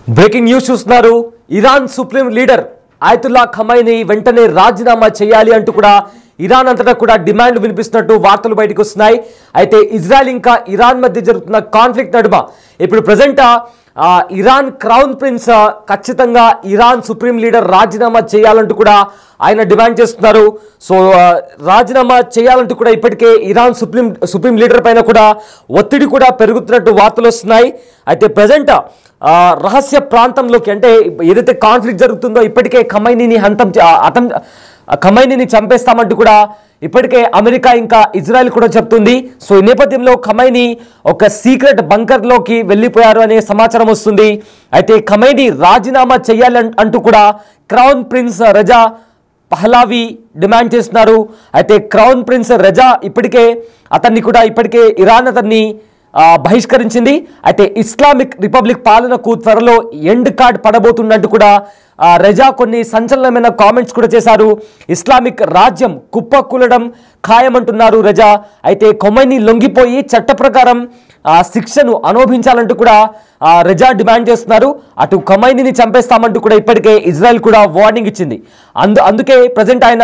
Breaking news చూస్తున్నారు. Iran supreme leader ఆయతుల్లా ఖమైనీ వెంటనే రాజీనామా చేయాలి అంటూ కూడా ఇరాన్ అంతటా కూడా డిమాండ్ వినిపిస్తున్నట్టు వార్తలు బయటకు వస్తున్నాయి. అయితే ఇజ్రాయెల్ ఇంకా ఇరాన్ మధ్య జరుగుతున్న కాన్ఫ్లిక్ట్ నడుమ ఇప్పుడు ప్రజెంట్ ఇరాన్ క్రౌన్ ప్రిన్స్ ఖచ్చితంగా ఇరాన్ సుప్రీం లీడర్ రాజీనామా చేయాలంటూ కూడా ఆయన డిమాండ్ చేస్తున్నారు. సో రాజీనామా చేయాలంటూ కూడా ఇప్పటికే ఇరాన్ సుప్రీం లీడర్ పైన కూడా ఒత్తిడి కూడా పెరుగుతున్నట్టు వార్తలు వస్తున్నాయి. అయితే ప్రజెంట్ రహస్య ప్రాంతంలోకి అంటే ఏదైతే కాన్ఫ్లిక్ట్ జరుగుతుందో ఇప్పటికే ఖమైనీని చంపేస్తామంటూ కూడా ఇప్పటికే అమెరికా ఇంకా ఇజ్రాయెల్ కూడా చెప్తుంది. సో ఈ నేపథ్యంలో ఖమైనీ ఒక సీక్రెట్ బంకర్లోకి వెళ్ళిపోయారు అనే సమాచారం వస్తుంది. అయితే ఖమైనీ రాజీనామా చేయాలి అంటూ కూడా క్రౌన్ ప్రిన్స్ రజా పహ్లావి డిమాండ్ చేస్తున్నారు. అయితే క్రౌన్ ప్రిన్స్ రజా ఇప్పటికే ఇరాన్ అతన్ని బహిష్కరించింది. అయితే ఇస్లామిక్ రిపబ్లిక్ పాలనకు త్వరలో ఎండ్ కార్డ్ పడబోతుందంటూ కూడా రజా కొన్ని సంచలనమైన కామెంట్స్ కూడా చేశారు. ఇస్లామిక్ రాజ్యం కుప్పకూలడం ఖాయమంటున్నారు రజా. అయితే ఖమైనీ లొంగిపోయి చట్ట ప్రకారం శిక్షను అనుభవించాలంటూ కూడా రజా డిమాండ్ చేస్తున్నారు. అటు ఖమైనీని చంపేస్తామంటూ కూడా ఇప్పటికే ఇజ్రాయెల్ కూడా వార్నింగ్ ఇచ్చింది. అందుకే ప్రజెంట్ ఆయన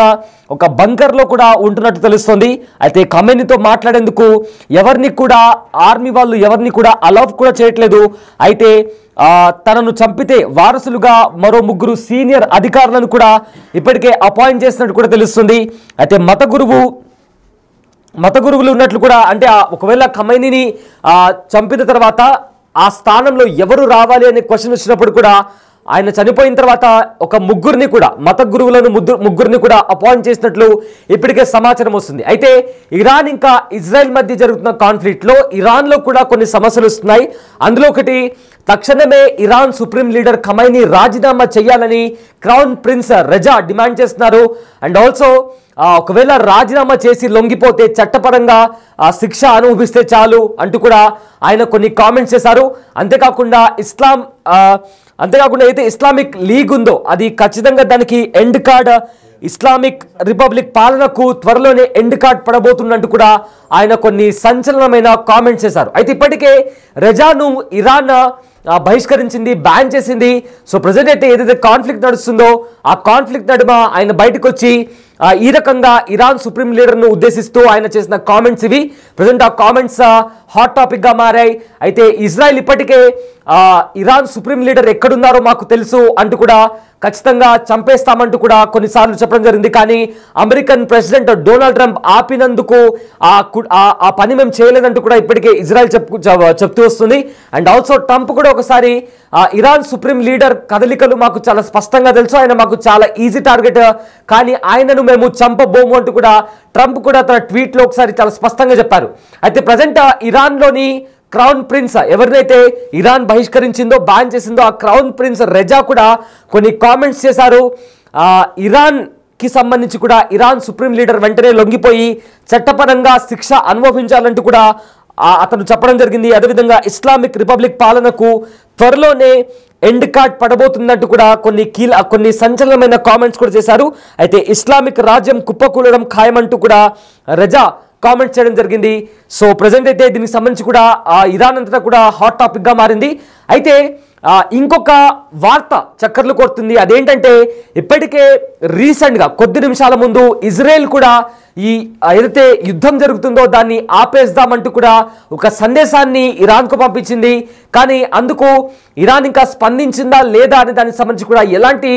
ఒక బంకర్లో కూడా ఉంటున్నట్టు తెలుస్తుంది. అయితే ఖమైనీతో మాట్లాడేందుకు ఆర్మీ వాళ్ళు ఎవరిని కూడా అలౌ కూడా చేయట్లేదు. అయితే తనను చంపితే వారసులుగా మరో 3 సీనియర్ అధికారులను కూడా ఇప్పటికే అపాయింట్ చేసినట్టు కూడా తెలుస్తుంది. అయితే మత గురువులు ఉన్నట్లు కూడా అంటే ఒకవేళ ఖమైనీని చంపిన తర్వాత ఆ స్థానంలో ఎవరు రావాలి అనే క్వశ్చన్ వచ్చినప్పుడు కూడా ఆయన చనిపోయిన తర్వాత ఒక మత గురువులను ముగ్గురిని కూడా అపాయింట్ చేసినట్లు ఇప్పటికే సమాచారం వస్తుంది. అయితే ఇరాన్ ఇంకా ఇజ్రాయెల్ మధ్య జరుగుతున్న కాన్ఫ్లిక్ట్లో ఇరాన్లో కూడా కొన్ని సమస్యలు వస్తున్నాయి. అందులో ఒకటి తక్షణమే ఇరాన్ సుప్రీం లీడర్ ఖమైనీ రాజీనామా చేయాలని క్రౌన్ ప్రిన్స్ రజా డిమాండ్ చేస్తున్నారు. అండ్ ఆల్సో ఒకవేళ రాజీనామా చేసి లొంగిపోతే చట్టపరంగా శిక్ష అనుభవిస్తే చాలు అంటూ కూడా ఆయన కొన్ని కామెంట్స్ చేశారు. అంతేకాకుండా అయితే ఇస్లామిక్ లీగ్ ఉందో అది ఖచ్చితంగా దానికి ఎండ్ కార్డ్ ఇస్లామిక్ రిపబ్లిక్ పాలనకు త్వరలోనే ఎండ్ కార్డ్ పడబోతున్నట్టు కూడా ఆయన కొన్ని సంచలనమైన కామెంట్స్ చేశారు. అయితే ఇప్పటికే రజాను ఇరాన్ బహిష్కరించింది, బ్యాన్ చేసింది. సో ప్రజెంట్ అయితే ఏదైతే కాన్ఫ్లిక్ట్ నడుస్తుందో ఆ కాన్ఫ్లిక్ట్ నడుమ ఆయన బయటకు వచ్చి ఈ రకంగా ఇరాన్ సుప్రీం లీడర్ను ఉద్దేశిస్తూ ఆయన చేసిన కామెంట్స్ ఇవి. ప్రజెంట్ ఆ కామెంట్స్ హాట్ టాపిక్గా మారాయి. అయితే ఇజ్రాయెల్ ఇప్పటికే ఇరాన్ సుప్రీం లీడర్ ఎక్కడున్నారో మాకు తెలుసు అంటూ కూడా ఖచ్చితంగా చంపేస్తామంటూ కూడా కొన్నిసార్లు చెప్పడం జరిగింది. కానీ అమెరికన్ ప్రెసిడెంట్ డొనాల్డ్ ట్రంప్ ఆపినందుకు ఆ పని మేము చేయలేదంటూ కూడా ఇప్పటికే ఇజ్రాయెల్ చెప్తూ వస్తుంది. అండ్ ఆల్సో ట్రంప్ కూడా ఒకసారి ఇరాన్ సుప్రీం లీడర్ కదలికలు మాకు చాలా స్పష్టంగా తెలుసు, ఆయన మాకు చాలా ఈజీ టార్గెట్, కానీ ఆయనను మేము చంపబోము అంటూ కూడా ట్రంప్ కూడా తన ట్వీట్లో ఒకసారి చాలా స్పష్టంగా చెప్పారు. అయితే ప్రజెంట్ ఇరాన్లోని క్రౌన్ ప్రిన్స్ ఎవరినైతే ఇరాన్ బహిష్కరించిందో, బ్యాన్ చేసిందో ఆ క్రౌన్ ప్రిన్స్ రజా కూడా కొన్ని కామెంట్స్ చేశారు. ఇరాన్కి సంబంధించి కూడా ఇరాన్ సుప్రీం లీడర్ వెంటనే లొంగిపోయి చట్టపరంగా శిక్ష అనుభవించాలంటూ కూడా అతను చెప్పడం జరిగింది. అదేవిధంగా ఇస్లామిక్ రిపబ్లిక్ పాలనకు త్వరలోనే ఎండ్ కార్డ్ పడబోతున్నట్టు కూడా కొన్ని సంచలనమైన కామెంట్స్ కూడా చేశారు. అయితే ఇస్లామిక్ రాజ్యం కుప్పకూలడం ఖాయమంటూ కూడా రజా కామెంట్స్ చేయడం జరిగింది. సో ప్రజెంట్ అయితే దీనికి సంబంధించి కూడా ఇరాన్ అంతటా కూడా హాట్ టాపిక్గా మారింది. అయితే ఇంకొక వార్త చక్కర్లు కొడుతుంది. అదేంటంటే ఇప్పటికే రీసెంట్గా కొద్ది నిమిషాల ముందు ఇజ్రాయెల్ కూడా ఈ ఏదైతే యుద్ధం జరుగుతుందో దాన్ని ఆపేద్దామంటూ కూడా ఒక సందేశాన్ని ఇరాన్కు పంపించింది. కానీ అందుకు ఇరాన్ ఇంకా స్పందించిందా లేదా అనే దానికి సంబంధించి కూడా ఎలాంటి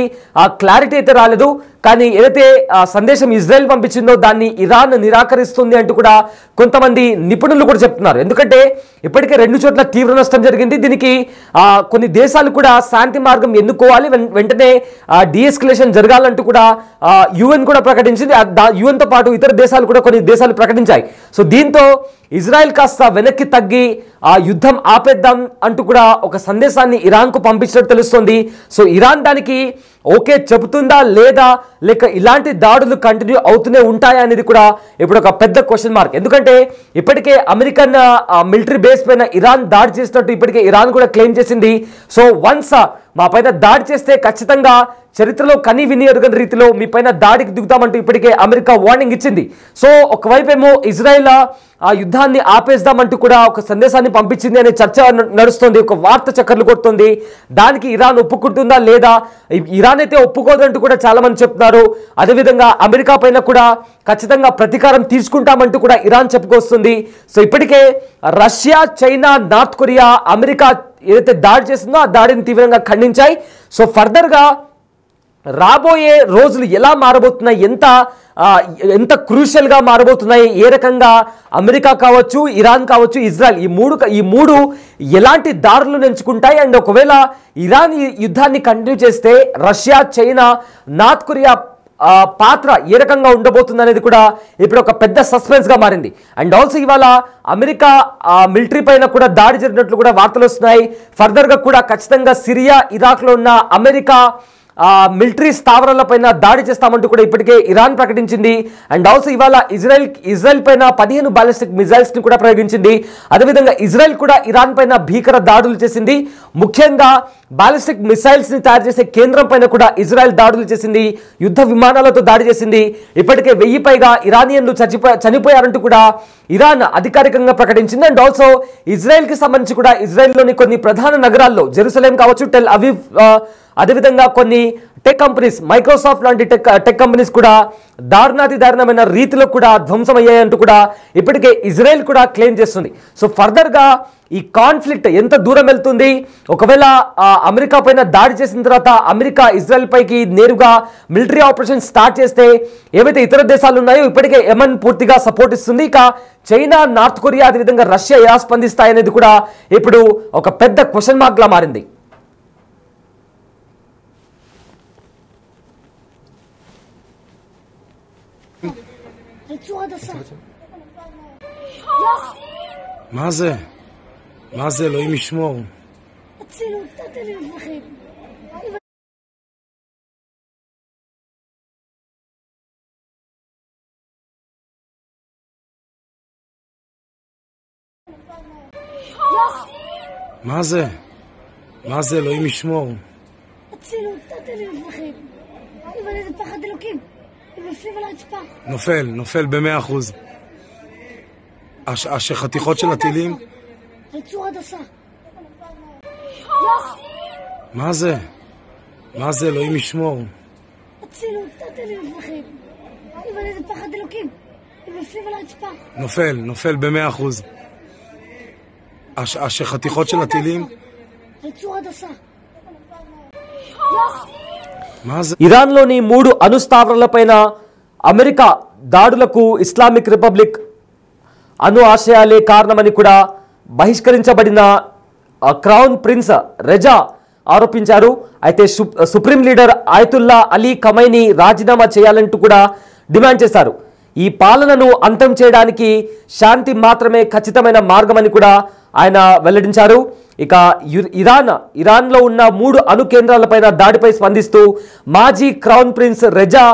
క్లారిటీ అయితే రాలేదు. కానీ ఏదైతే సందేశం ఇజ్రాయెల్ పంపించిందో దాన్ని ఇరాన్ నిరాకరిస్తుంది అంటూ కూడా కొంతమంది నిపుణులు కూడా చెప్తున్నారు. ఎందుకంటే ఇప్పటికే 2 చోట్ల తీవ్ర నష్టం జరిగింది. దీనికి కొన్ని దేశాలు కూడా శాంతి మార్గం ఎన్నుకోవాలి, వెంటనే డీఎస్కలేషన్ జరగాలంటూ కూడా యుఎన్ కూడా ప్రకటించింది. యుఎన్తో పాటు ఇతర దేశాలు కూడా కొన్ని దేశాలు ప్రకటించాయి. సో దీంతో ఇజ్రాయెల్ కాస్త వెనక్కి తగ్గి యుద్ధం ఆపేద్దాం అంటూ కూడా ఒక సందేశాన్ని ఇరాన్కు పంపించినట్టు తెలుస్తుంది. సో ఇరాన్ దానికి ఓకే చెబుతుందా లేదా, లేక ఇలాంటి దాడులు కంటిన్యూ అవుతూనే ఉంటాయా అనేది కూడా ఇప్పుడు ఒక పెద్ద క్వశ్చన్ మార్క్. ఎందుకంటే ఇప్పటికే అమెరికన్ మిలిటరీ బేస్ పైన ఇరాన్ దాడి చేసినట్టు ఇప్పటికే ఇరాన్ కూడా క్లెయిమ్ చేసింది. సో వన్స్ మా పైన దాడి చేస్తే ఖచ్చితంగా చరిత్రలో కని విని ఎరుగని రీతిలో మీ పైన దాడికి దిగుతామంటూ ఇప్పటికే అమెరికా వార్నింగ్ ఇచ్చింది. సో ఒకవైపేమో ఇజ్రాయెల్ ఆ యుద్ధాన్ని ఆపేద్దామంటూ కూడా ఒక సందేశాన్ని పంపించింది అనే చర్చ నడుస్తుంది, ఒక వార్త చక్కర్లు కొడుతుంది. దానికి ఇరాన్ ఒప్పుకుంటుందా లేదా? ఇరాన్ అయితే ఒప్పుకోదంటూ కూడా చాలా మంది చెప్తున్నారు. అదేవిధంగా అమెరికా పైన కూడా ఖచ్చితంగా ప్రతీకారం తీసుకుంటామంటూ కూడా ఇరాన్ చెప్పుకొస్తుంది. సో ఇప్పటికే Russia, China, north Korea, America ఏదైతే దాడి చేస్తుందో ఆ దాడిని తీవ్రంగా ఖండించాయి. సో ఫర్దర్గా రాబోయే రోజులు ఎలా మారబోతున్నాయి, ఎంత క్రూషియల్గా మారబోతున్నాయి, ఏ రకంగా అమెరికా కావచ్చు, ఇరాన్ కావచ్చు, ఇజ్రాయెల్ ఈ మూడు ఎలాంటి దారులను ఎంచుకుంటాయి, అండ్ ఒకవేళ ఇరాన్ ఈ యుద్ధాన్ని కంటిన్యూ చేస్తే రష్యా, చైనా, నార్త్ కొరియా పాత్ర ఏ రకంగా ఉండబోతుంది అనేది కూడా ఇప్పుడు ఒక పెద్ద సస్పెన్స్గా మారింది. అండ్ ఆల్సో ఇవాళ అమెరికా మిలిటరీ పైన కూడా దాడి జరిగినట్లు కూడా వార్తలు వస్తున్నాయి. ఫర్దర్గా కూడా ఖచ్చితంగా సిరియా, ఇరాక్లో ఉన్న అమెరికా మిలిటరీ స్థావరాలపైన దాడి చేస్తామంటూ కూడా ఇప్పటికే ఇరాన్ ప్రకటించింది. అండ్ ఆల్సో ఇవాళ ఇజ్రాయెల్ పైన 15 బాలిస్టిక్ మిజైల్స్ని కూడా ప్రయోగించింది. అదేవిధంగా ఇజ్రాయెల్ కూడా ఇరాన్ పైన భీకర దాడులు చేసింది. ముఖ్యంగా బాలిస్టిక్ మిసైల్స్ని తయారు చేసే కేంద్రం పైన కూడా ఇజ్రాయెల్ దాడులు చేసింది, యుద్ధ విమానాలతో దాడి చేసింది. ఇప్పటికే 1000 పైగా ఇరానియన్లు చనిపోయారంటూ కూడా ఇరాన్ అధికారికంగా ప్రకటించింది. అండ్ ఆల్సో ఇజ్రాయెల్కి సంబంధించి కూడా ఇజ్రాయెల్లోని కొన్ని ప్రధాన నగరాల్లో జెరూసలేం కావచ్చు, టెల్ అవీవ్, అదేవిధంగా కొన్ని టెక్ కంపెనీస్, మైక్రోసాఫ్ట్ లాంటి టెక్ కంపెనీస్ కూడా దారుణాతిదారుణమైన రీతిలో కూడా ధ్వంసమయ్యాయంటూ కూడా ఇప్పటికే ఇజ్రాయెల్ కూడా క్లెయిమ్ చేస్తుంది. సో ఫర్దర్గా ఈ కాన్ఫ్లిక్ట్ ఎంత దూరం వెళ్తుంది, ఒకవేళ అమెరికా పైన దాడి చేసిన తర్వాత అమెరికా ఇజ్రాయెల్ పైకి నేరుగా మిలిటరీ ఆపరేషన్ స్టార్ట్ చేస్తే ఏవైతే ఇతర దేశాలు ఉన్నాయో ఇప్పటికే యెమెన్ పూర్తిగా సపోర్ట్ ఇస్తుంది. ఇక చైనా, నార్త్ కొరియా, అదేవిధంగా రష్యా ఎలా స్పందిస్తాయనేది కూడా ఇప్పుడు ఒక పెద్ద క్వశ్చన్ మార్క్లా మారింది. מה זה? מה זה? אלוהים ישמור. הצילו, נתת לי מפחד. מה זה? מה זה? אלוהים ישמור. הצילו, נתת לי מפחד. אבל איזה פחד אלוקים. הם נופלים על הרצפה. נופל ב100%. השחתיכות של הטילים. רצו עד הסה. מה זה? מה זה? אלוהים ישמור. הצילו, נתת לי מפחד. אבל איזה פחד אלוקים. הם נופלים על הרצפה. נופל ב100%. השחתיכות של הטילים. רצו עד הסה. מה זה? ఇరాన్లోని 3 అణుస్థావరాలపైన అమెరికా దాడులకు ఇస్లామిక్ రిపబ్లిక్ అణు ఆశయాలే కారణమని కూడా బహిష్కరించబడిన క్రౌన్ ప్రిన్స్ రెజా ఆరోపించారు. అయితే సుప్రీం లీడర్ ఆయతుల్లా అలీ ఖమైనీ రాజీనామా చేయాలంటూ కూడా డిమాండ్ చేశారు. ఈ పాలనను అంతం చేయడానికి శాంతి మాత్రమే ఖచ్చితమైన మార్గమని కూడా ఆయన వెల్లడించారు. ఇక ఇరాన్లో ఉన్న 3 అణు కేంద్రాలపైన దాడిపై స్పందిస్తూ మాజీ క్రౌన్ ప్రిన్స్ రెజా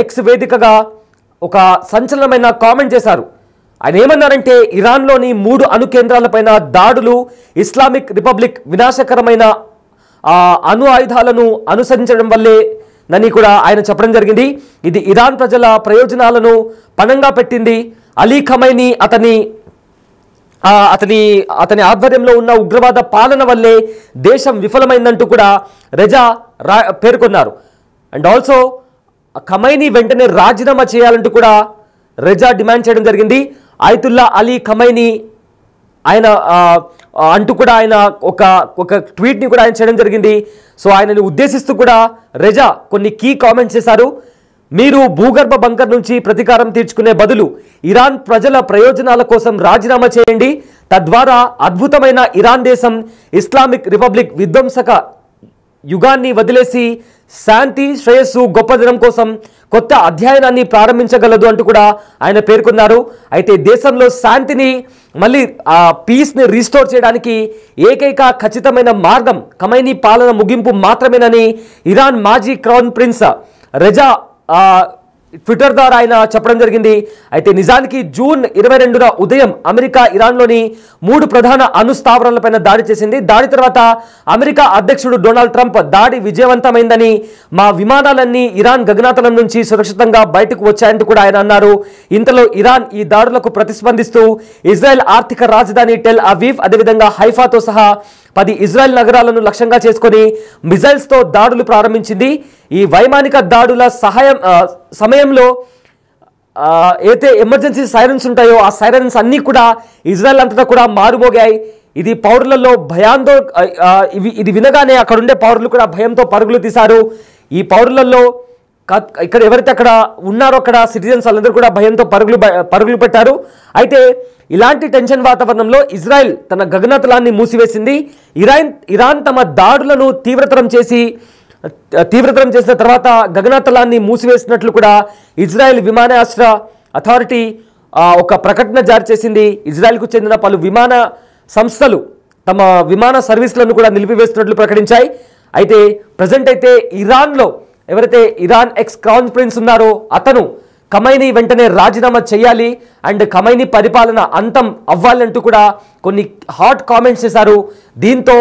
ఎక్స్ వేదికగా ఒక సంచలనమైన కామెంట్ చేశారు. ఆయన ఏమన్నారంటే, ఇరాన్లోని 3 అణు కేంద్రాలపైన దాడులు ఇస్లామిక్ రిపబ్లిక్ వినాశకరమైన అణు ఆయుధాలను అనుసరించడం వల్లే నని కూడా ఆయన చెప్పడం జరిగింది. ఇది ఇరాన్ ప్రజల ప్రయోజనాలను పణంగా పెట్టింది. అలీ ఖమైనీ అతని ఆధ్వర్యంలో ఉన్న ఉగ్రవాద పాలన వల్లే దేశం విఫలమైందంటూ కూడా రెజా పేర్కొన్నారు. అండ్ ఆల్సో ఖమైనీ వెంటనే రాజీనామా చేయాలంటూ కూడా రెజా డిమాండ్ చేయడం జరిగింది. ఆయతుల్లా అలీ ఖమైనీ ఆయన అంటూ కూడా ఆయన ఒక ట్వీట్ని కూడా ఆయన చేయడం జరిగింది. సో ఆయనని ఉద్దేశిస్తూ కూడా రెజా కొన్ని కీ కామెంట్స్ చేశారు. మీరు భూగర్భ బంకర్ నుంచి ప్రతీకారం తీర్చుకునే బదులు ఇరాన్ ప్రజల ప్రయోజనాల కోసం రాజీనామా చేయండి. తద్వారా అద్భుతమైన ఇరాన్ దేశం ఇస్లామిక్ రిపబ్లిక్ విధ్వంసక యుగాన్ని వదిలేసి శాంతి, శ్రేయస్సు, గొప్పదనం కోసం కొత్త అధ్యయనాన్ని ప్రారంభించగలదు అంటూ కూడా ఆయన పేర్కొన్నారు. అయితే దేశంలో శాంతిని మళ్ళీ పీస్ని రీస్టోర్ చేయడానికి ఏకైక ఖచ్చితమైన మార్గం ఖమైనీ పాలన ముగింపు మాత్రమేనని ఇరాన్ మాజీ క్రౌన్ ప్రిన్స్ రెజా ట్విట్టర్ ద్వారా ఆయన చెప్పడం జరిగింది. అయితే నిజానికి జూన్ 22న ఉదయం అమెరికా ఇరాన్లోని 3 ప్రధాన అణుస్థావరాలపైన దాడి చేసింది. దాడి తర్వాత అమెరికా అధ్యక్షుడు డొనాల్డ్ ట్రంప్ దాడి విజయవంతమైందని, మా విమానాలన్నీ ఇరాన్ గగనాతలం నుంచి సురక్షితంగా బయటకు వచ్చాయంటూ కూడా ఆయన అన్నారు. ఇంతలో ఇరాన్ ఈ దాడులకు ప్రతిస్పందిస్తూ ఇజ్రాయెల్ ఆర్థిక రాజధాని టెల్ అవీవ్ అదేవిధంగా హైఫాతో సహా 10 ఇజ్రాయెల్ నగరాలను లక్ష్యంగా చేసుకుని మిజైల్స్తో దాడులు ప్రారంభించింది. ఈ వైమానిక దాడుల సమయంలో ఏదైతే ఎమర్జెన్సీ సైరన్స్ ఉంటాయో ఆ సైరన్స్ అన్నీ కూడా ఇజ్రాయెల్ అంతటా కూడా మారుమోగాయి. ఇది పౌరులలో ఇది వినగానే అక్కడ ఉండే పౌరులు కూడా భయంతో పరుగులు తీశారు. ఈ పౌరులలో ఇక్కడ ఎవరైతే అక్కడ ఉన్నారో అక్కడ సిటిజన్స్ వాళ్ళందరూ కూడా భయంతో పరుగులు పెట్టారు. అయితే ఇలాంటి టెన్షన్ వాతావరణంలో ఇజ్రాయెల్ తన గగనతలాన్ని మూసివేసింది. ఇరాన్ తమ దాడులను తీవ్రతరం చేసిన తర్వాత గగనతలాన్ని మూసివేసినట్లు కూడా ఇజ్రాయెల్ విమానాశ్రయ అథారిటీ ఒక ప్రకటన జారీ చేసింది. ఇజ్రాయెల్కు చెందిన పలు విమాన సంస్థలు తమ విమాన సర్వీసులను కూడా నిలిపివేస్తున్నట్లు ప్రకటించాయి. అయితే ప్రజెంట్ అయితే ఇరాన్లో ఎవరైతే ఇరాన్ ఎక్స్ క్రౌన్ ప్రిన్స్ ఉన్నారో అతను ఖమైనీ వెంటనే రాజీనామా చేయాలి అండ్ ఖమైనీ పరిపాలన అంతం అవ్వాలంటూ కూడా కొన్ని హాట్ కామెంట్స్ చేశారు. దీంతో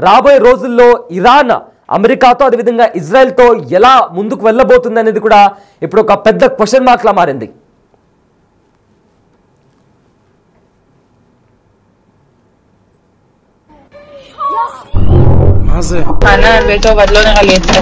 రాబోయే రోజుల్లో ఇరాన్ అమెరికాతో అదేవిధంగా ఇజ్రాయెల్తో ఎలా ముందుకు వెళ్ళబోతుంది అనేది కూడా ఇప్పుడు ఒక పెద్ద క్వశ్చన్ మార్క్లా మారింది. Ana, Alberto Badlone Galicia.